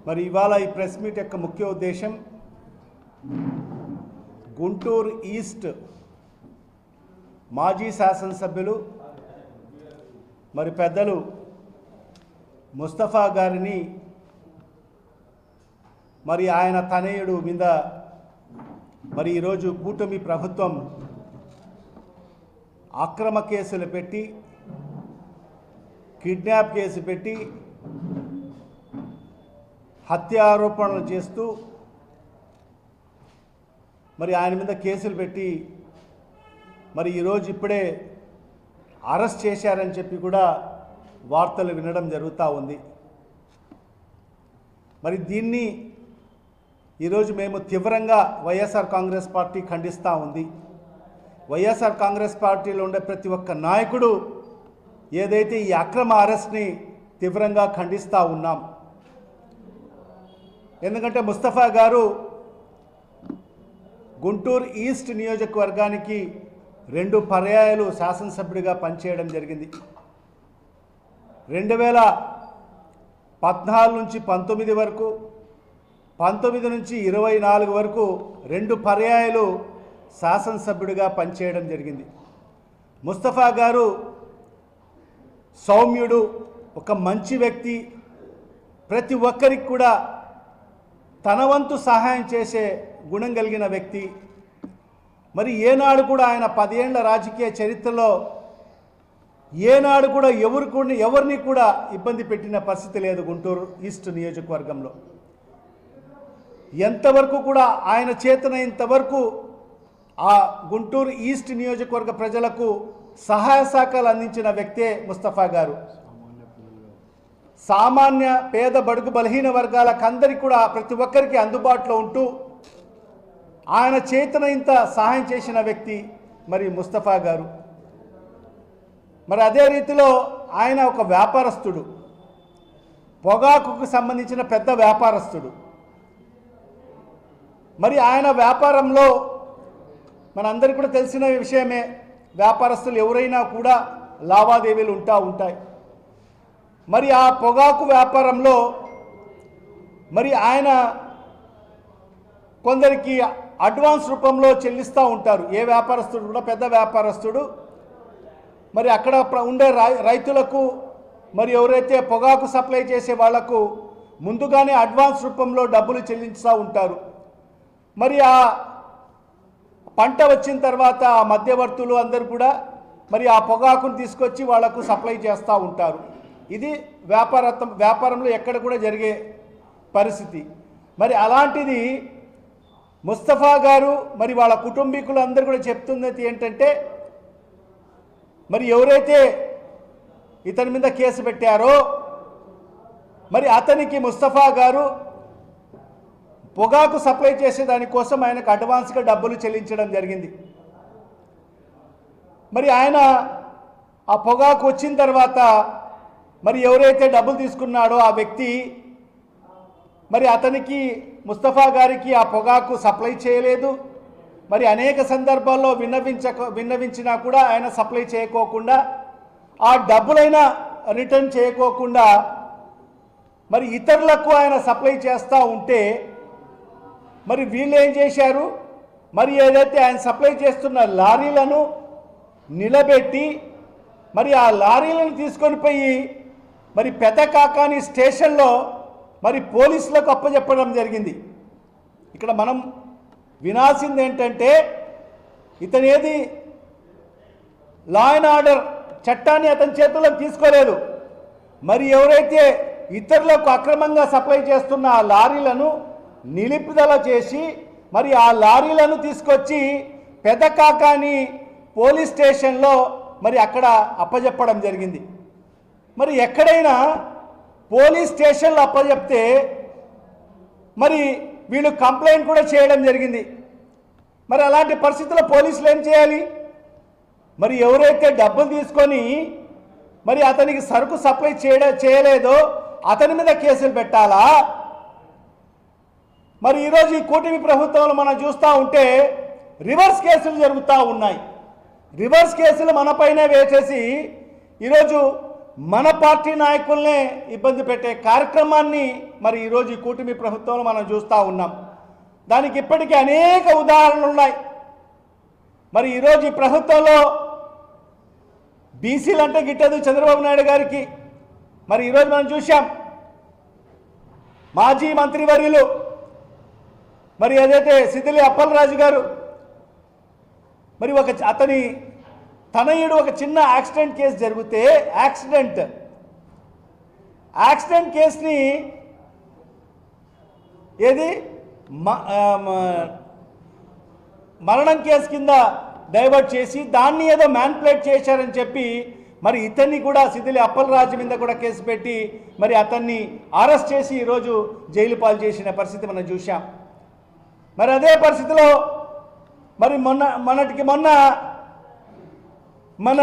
మరి ఇవాళ ఈ ప్రెస్ మీట్ యొక్క ముఖ్య ఉద్దేశం గుంటూరు ఈస్ట్ మాజీ శాసనసభ్యులు మరి పెద్దలు ముస్తఫా గారిని మరి ఆయన తనయుడు మీద మరి ఈరోజు కూటమి ప్రభుత్వం అక్రమ కేసులు పెట్టి కిడ్నాప్ కేసు పెట్టి హత్య ఆరోపణలు చేస్తూ మరి ఆయన మీద కేసులు పెట్టి మరి ఈరోజు ఇప్పుడే అరెస్ట్ చేశారని చెప్పి కూడా వార్తలు వినడం జరుగుతూ ఉంది. మరి దీన్ని ఈరోజు మేము తీవ్రంగా వైఎస్ఆర్ కాంగ్రెస్ పార్టీ ఖండిస్తూ ఉంది. వైఎస్ఆర్ కాంగ్రెస్ పార్టీలో ఉండే ప్రతి ఒక్క నాయకుడు ఏదైతే ఈ అక్రమ అరెస్ట్ని తీవ్రంగా ఖండిస్తూ ఉన్నాం. ఎందుకంటే ముస్తఫా గారు గుంటూరు ఈస్ట్ నియోజకవర్గానికి 2 పర్యాయాలు శాసనసభ్యుడిగా పనిచేయడం జరిగింది. 2014 నుంచి 19 వరకు, 19 నుంచి 24 వరకు 2 పర్యాయాలు శాసనసభ్యుడిగా పనిచేయడం జరిగింది. ముస్తఫా గారు సౌమ్యుడు, ఒక మంచి వ్యక్తి, ప్రతి ఒక్కరికి కూడా తన వంతు సహాయం చేసే గుణం కలిగిన వ్యక్తి. మరి ఏనాడు కూడా ఆయన 10 ఏళ్ల రాజకీయ చరిత్రలో ఏనాడు కూడా ఎవరిని కూడా ఇబ్బంది పెట్టిన పరిస్థితి లేదు. గుంటూరు ఈస్ట్ నియోజకవర్గంలో ఎంతవరకు కూడా ఆయన చేతనైనంతవరకు ఆ గుంటూరు ఈస్ట్ నియోజకవర్గ ప్రజలకు సహాయ సహకారాలు అందించిన వ్యక్తే ముస్తఫా గారు. సామాన్య పేద బడుగు బలహీన వర్గాలకు అందరికీ కూడా ప్రతి ఒక్కరికి అందుబాటులో ఉంటూ ఆయన చేతనైనంత సహాయం చేసిన వ్యక్తి మరి ముస్తఫా గారు. మరి అదే రీతిలో ఆయన ఒక వ్యాపారస్తుడు, పొగాకుకు సంబంధించిన పెద్ద వ్యాపారస్తుడు. మరి ఆయన వ్యాపారంలో మనందరికీ కూడా తెలిసిన విషయమే, వ్యాపారస్తులు ఎవరైనా కూడా లావాదేవీలు ఉంటాయి. మరి ఆ పొగాకు వ్యాపారంలో మరి ఆయన కొందరికి అడ్వాన్స్ రూపంలో చెల్లిస్తూ ఉంటారు. ఏ వ్యాపారస్తుడు కూడా, పెద్ద వ్యాపారస్తుడు మరి అక్కడ ఉండే రైతులకు మరి ఎవరైతే పొగాకు సప్లై చేసే వాళ్లకు ముందుగానే అడ్వాన్స్ రూపంలో డబ్బులు చెల్లిస్తూ ఉంటారు. మరి ఆ పంట వచ్చిన తర్వాత ఆ మధ్యవర్తులు అందరూ కూడా మరి ఆ పొగాకును తీసుకొచ్చి వాళ్లకు సప్లై చేస్తూ ఉంటారు. ఇది వ్యాపారంలో ఎక్కడ కూడా జరిగే పరిస్థితి. మరి అలాంటిది ముస్తఫా గారు మరి వాళ్ళ కుటుంబీకులు అందరూ కూడా చెప్తున్నది ఏంటంటే, మరి ఎవరైతే ఇతని మీద కేసు పెట్టారో మరి అతనికి ముస్తఫా గారు పొగాకు సప్లై చేసేదానికోసం ఆయనకు అడ్వాన్స్గా డబ్బులు చెల్లించడం జరిగింది. మరి ఆయన ఆ పొగాకు వచ్చిన తర్వాత మరి ఎవరైతే డబ్బులు తీసుకున్నాడో ఆ వ్యక్తి మరి అతనికి ముస్తఫా గారికి ఆ పొగాకు సప్లై చేయలేదు. మరి అనేక సందర్భాల్లో విన్నవించినా కూడా ఆయన సప్లై చేయకోకుండా, ఆ డబ్బులైనా రిటర్న్ చేయకోకుండా మరి ఇతరులకు ఆయన సప్లై చేస్తూ ఉంటే మరి వీళ్ళు ఏం చేశారు, మరి ఏదైతే ఆయన సప్లై చేస్తున్న లారీలను నిలబెట్టి మరి ఆ లారీలను తీసుకొని పోయి మరి పెదకాకాని స్టేషన్లో మరి పోలీసులకు అప్పచెప్పడం జరిగింది. ఇక్కడ మనం వినాల్సింది ఏంటంటే, ఇతనేది లా అండ్ ఆర్డర్ చట్టాన్ని అతని చేతుల్లో తీసుకోలేదు. మరి ఎవరైతే ఇతరులకు అక్రమంగా సప్లై చేస్తున్న ఆ లారీలను నిలుపుదల చేసి మరి ఆ లారీలను తీసుకొచ్చి పెదకాకాని పోలీస్ స్టేషన్లో మరి అక్కడ అప్పచెప్పడం జరిగింది. మరి ఎక్కడైనా పోలీస్ స్టేషన్లో అప్పచెప్తే మరి వీళ్ళు కంప్లైంట్ కూడా చేయడం జరిగింది. మరి అలాంటి పరిస్థితుల్లో పోలీసులు ఏం చేయాలి? మరి ఎవరైతే డబ్బులు తీసుకొని మరి అతనికి సరుకు సప్లై చేయలేదో అతని మీద కేసులు పెట్టాలా? మరి ఈరోజు ఈ కూటమి ప్రభుత్వంలో మనం చూస్తూ ఉంటే రివర్స్ కేసులు జరుగుతూ ఉన్నాయి. రివర్స్ కేసులు మనపైనే వేసేసి ఈరోజు మన పార్టీ నాయకుల్నే ఇబ్బంది పెట్టే కార్యక్రమాన్ని మరి ఈరోజు ఈ కూటమి ప్రభుత్వంలో మనం చూస్తూ ఉన్నాం. దానికి ఇప్పటికీ అనేక ఉదాహరణలు ఉన్నాయి. మరి ఈరోజు ఈ ప్రభుత్వంలో బీసీలు అంటే గిట్టదు చంద్రబాబు నాయుడు గారికి. మరి ఈరోజు మనం చూసాం మాజీ మంత్రివర్యులు మరి ఏదైతే సిద్దిలి అప్పలరాజు గారు మరి అతని తనయుడు ఒక చిన్న యాక్సిడెంట్ కేసు జరిగితే యాక్సిడెంట్ కేసుని ఏది మరణం కేసు కింద డైవర్ట్ చేసి దాన్ని ఏదో మ్యాన్పులేట్ చేశారని చెప్పి మరి ఇతన్ని కూడా సిద్దిలి అప్పలరాజు మీద కూడా కేసు పెట్టి మరి అతన్ని అరెస్ట్ చేసి ఈరోజు జైలు పాలు చేసిన పరిస్థితి మనం చూసాం. మరి అదే పరిస్థితిలో మరి మొన్న మన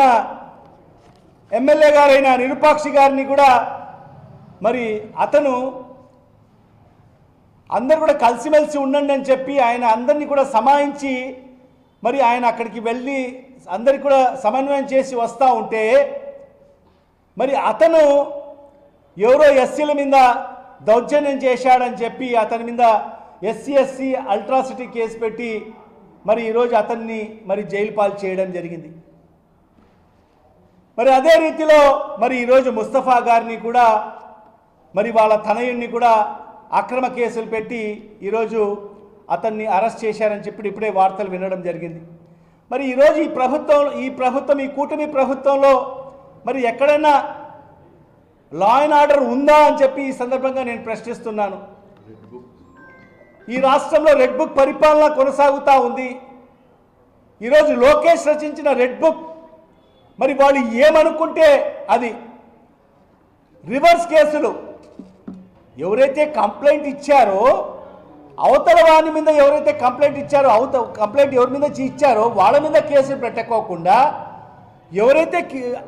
ఎమ్మెల్యే గారైన నిరుపాక్షి గారిని కూడా మరి అతను అందరు కూడా కలిసిమెలిసి ఉండండి అని చెప్పి ఆయన అందరినీ కూడా సమాయించి మరి ఆయన అక్కడికి వెళ్ళి అందరికి కూడా సమన్వయం చేసి వస్తూ ఉంటే మరి అతను ఎవరో ఎస్సీల మీద దౌర్జన్యం చేశాడని చెప్పి అతని మీద ఎస్సీ అల్ట్రాసిటీ కేసు పెట్టి మరి ఈరోజు అతన్ని మరి జైలు పాలు చేయడం జరిగింది. మరి అదే రీతిలో మరి ఈరోజు ముస్తఫా గారిని కూడా మరి వాళ్ళ తనయుడిని కూడా అక్రమ కేసులు పెట్టి ఈరోజు అతన్ని అరెస్ట్ చేశారని చెప్పి ఇప్పుడే వార్తలు వినడం జరిగింది. మరి ఈరోజు ఈ కూటమి ప్రభుత్వంలో మరి ఎక్కడైనా లా అండ్ ఆర్డర్ ఉందా అని చెప్పి ఈ సందర్భంగా నేను ప్రశ్నిస్తున్నాను. ఈ రాష్ట్రంలో రెడ్ బుక్ పరిపాలన కొనసాగుతూ ఉంది. ఈరోజు లోకేష్ రచించిన రెడ్ బుక్ మరి వాళ్ళు ఏమనుకుంటే అది రివర్స్ కేసులు ఎవరైతే కంప్లైంట్ ఇచ్చారో అవతల వాని మీద ఎవరైతే కంప్లైంట్ ఇచ్చారో కంప్లైంట్ ఎవరి మీద ఇచ్చారో వాళ్ళ మీద కేసులు పెట్టకోకుండా ఎవరైతే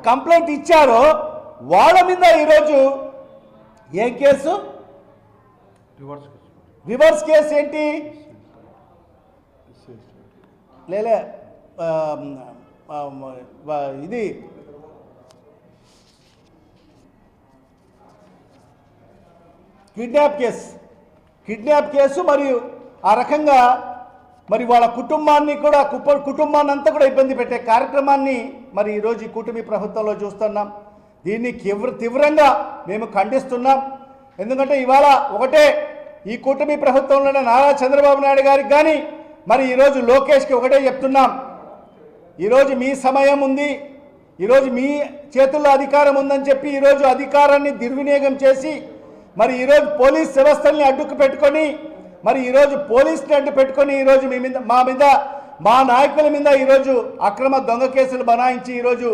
కంప్లైంట్ ఇచ్చారో వాళ్ళ మీద ఈరోజు ఏం కేసు రివర్స్ కేసు ఏంటి లేలే ఇది కిడ్నాప్ కేసు మరియు ఆ రకంగా మరి వాళ్ళ కుటుంబాన్ని అంతా కూడా ఇబ్బంది పెట్టే కార్యక్రమాన్ని మరి ఈరోజు ఈ కూటమి ప్రభుత్వంలో చూస్తున్నాం. దీన్ని తీవ్రంగా మేము ఖండిస్తున్నాం. ఎందుకంటే ఇవాళ ఒకటే ఈ కూటమి ప్రభుత్వంలోనే నారా చంద్రబాబు నాయుడు గారికి కానీ మరి ఈరోజు లోకేష్కి ఒకటే చెప్తున్నాం. ఈరోజు మీ సమయం ఉంది, ఈరోజు మీ చేతుల్లో అధికారం ఉందని చెప్పి ఈరోజు అధికారాన్ని దుర్వినియోగం చేసి మరి ఈరోజు పోలీస్ వ్యవస్థల్ని అడ్డుకు పెట్టుకొని మరి ఈరోజు పోలీస్ని అడ్డు పెట్టుకొని ఈరోజు మా నాయకుల మీద ఈరోజు అక్రమ దొంగ కేసులు బనాయించి ఈరోజు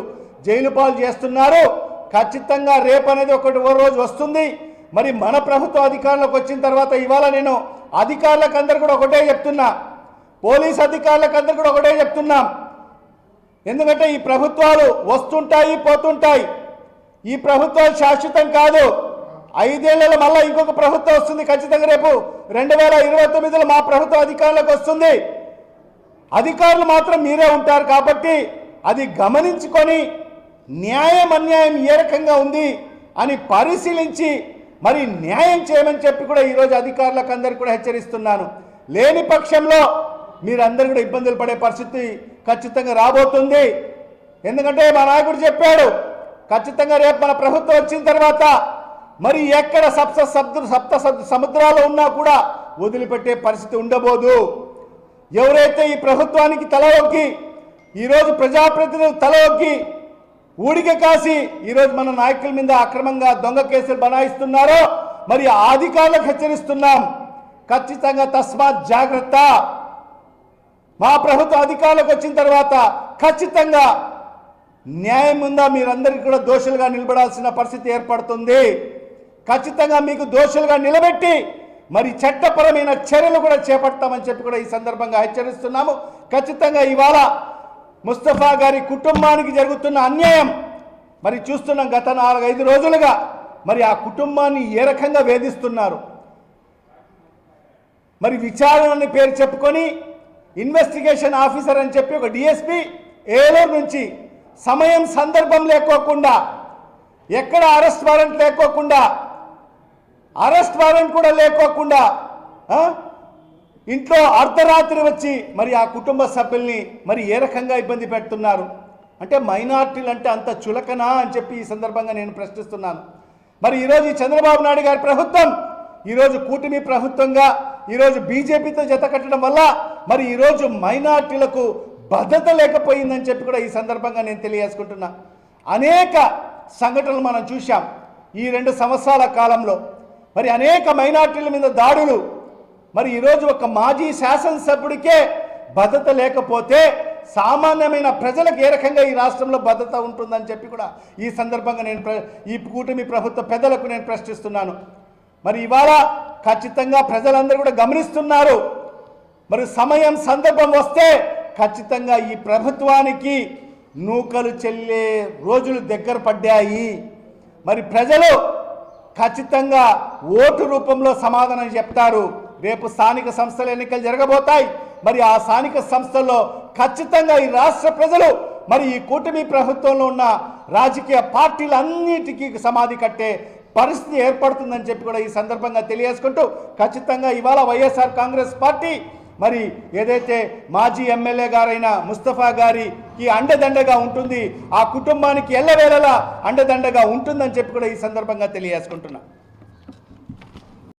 జైలు పాలు చేస్తున్నారు. ఖచ్చితంగా రేపు అనేది ఓ రోజు వస్తుంది. మరి మన ప్రభుత్వం అధికారంలోకి వచ్చిన తర్వాత ఇవాళ నేను అధికారులకు అందరు కూడా ఒకటే చెప్తున్నా, పోలీస్ అధికారులకు అందరు కూడా ఒకటే చెప్తున్నాం. ఎందుకంటే ఈ ప్రభుత్వాలు వస్తుంటాయి పోతుంటాయి. ఈ ప్రభుత్వాలు శాశ్వతం కాదు. 5 ఏళ్లలో మళ్ళీ ఇంకొక ప్రభుత్వం వస్తుంది. ఖచ్చితంగా రేపు 2029లో మా ప్రభుత్వం అధికారంలోకి వస్తుంది. అధికారులు మాత్రం మీరే ఉంటారు. కాబట్టి అది గమనించుకొని న్యాయం అన్యాయం ఏ రకంగా ఉంది అని పరిశీలించి మరి న్యాయం చేయమని చెప్పి కూడా ఈరోజు అధికారులకు అందరికీ కూడా హెచ్చరిస్తున్నాను. లేని పక్షంలో మీరందరూ కూడా ఇబ్బందులు పడే పరిస్థితి ఖచ్చితంగా రాబోతుంది. ఎందుకంటే మా నాయకుడు చెప్పాడు, ఖచ్చితంగా రేపు మన ప్రభుత్వం వచ్చిన తర్వాత మరి ఎక్కడ సప్త సముద్రాలు ఉన్నా కూడా వదిలిపెట్టే పరిస్థితి ఉండబోదు. ఎవరైతే ఈ ప్రభుత్వానికి తల ఒగ్గి ఈరోజు ప్రజాప్రతినిధులు తల ఒగ్గి ఊడిక కాసి ఈరోజు మన నాయకుల మీద అక్రమంగా దొంగ కేసులు బనాయిస్తున్నారో మరి ఆ అధికారులకు హెచ్చరిస్తున్నాం. ఖచ్చితంగా తస్మాత్ జాగ్రత్త. మా ప్రభుత్వ అధికారులకు వచ్చిన తర్వాత ఖచ్చితంగా న్యాయం ఉందా మీరందరికీ కూడా దోషులుగా నిలబడాల్సిన పరిస్థితి ఏర్పడుతుంది. ఖచ్చితంగా మీకు దోషులుగా నిలబెట్టి మరి చట్టపరమైన చర్యలు కూడా చేపడతామని చెప్పి కూడా ఈ సందర్భంగా హెచ్చరిస్తున్నాము. ఖచ్చితంగా ఇవాళ ముస్తఫా గారి కుటుంబానికి జరుగుతున్న అన్యాయం మరి చూస్తున్నాం. గత 4-5 రోజులుగా మరి ఆ కుటుంబాన్ని ఏ రకంగా వేధిస్తున్నారు. మరి విచారణని పేరు చెప్పుకొని ఇన్వెస్టిగేషన్ ఆఫీసర్ అని చెప్పి ఒక డిఎస్పీ ఏలూరు నుంచి సమయం సందర్భం లేకోకుండా ఎక్కడ అరెస్ట్ వారెంట్ లేకోకుండా, అరెస్ట్ వారెంట్ కూడా లేకోకుండా ఇంట్లో అర్ధరాత్రి వచ్చి మరి ఆ కుటుంబ సభ్యుల్ని మరి ఏ రకంగా ఇబ్బంది పెడుతున్నారు అంటే మైనార్టీలు అంటే అంత చులకనా అని చెప్పి ఈ సందర్భంగా నేను ప్రశ్నిస్తున్నాను. మరి ఈరోజు ఈ చంద్రబాబు నాయుడు గారి ప్రభుత్వం ఈరోజు కూటమి ప్రభుత్వంగా ఈరోజు బీజేపీతో జత కట్టడం వల్ల మరి ఈరోజు మైనార్టీలకు భద్రత లేకపోయిందని చెప్పి కూడా ఈ సందర్భంగా నేను తెలియజేసుకుంటున్నా. అనేక సంఘటనలు మనం చూశాం ఈ 2 సంవత్సరాల కాలంలో. మరి అనేక మైనార్టీల మీద దాడులు. మరి ఈరోజు ఒక మాజీ శాసనసభ్యుడికే భద్రత లేకపోతే సామాన్యమైన ప్రజలకు ఏ రకంగా ఈ రాష్ట్రంలో భద్రత ఉంటుందని చెప్పి కూడా ఈ సందర్భంగా నేను ఈ కూటమి ప్రభుత్వ పెద్దలకు నేను ప్రశ్నిస్తున్నాను. మరి ఇవాళ ఖచ్చితంగా ప్రజలందరూ కూడా గమనిస్తున్నారు. మరి సమయం సందర్భం వస్తే ఖచ్చితంగా ఈ ప్రభుత్వానికి నూకలు చెల్లే రోజులు దగ్గర పడ్డాయి. మరి ప్రజలు ఖచ్చితంగా ఓటు రూపంలో సమాధానం చెప్తారు. రేపు స్థానిక సంస్థల ఎన్నికలు జరగబోతాయి. మరి ఆ స్థానిక సంస్థల్లో ఖచ్చితంగా ఈ రాష్ట్ర ప్రజలు మరి ఈ కూటమి ప్రభుత్వంలో ఉన్న రాజకీయ పార్టీలన్నిటికీ సమాధి కట్టే పరిస్థితి ఏర్పడుతుందని చెప్పి కూడా ఈ సందర్భంగా తెలియజేసుకుంటూ ఖచ్చితంగా ఇవాళ వైఎస్ఆర్ కాంగ్రెస్ పార్టీ మరి ఏదైతే మాజీ ఎమ్మెల్యే గారైన ముస్తఫా గారికి అండదండగా ఉంటుంది, ఆ కుటుంబానికి ఎల్లవేళలా అండదండగా ఉంటుందని చెప్పి కూడా ఈ సందర్భంగా తెలియజేసుకుంటున్నా.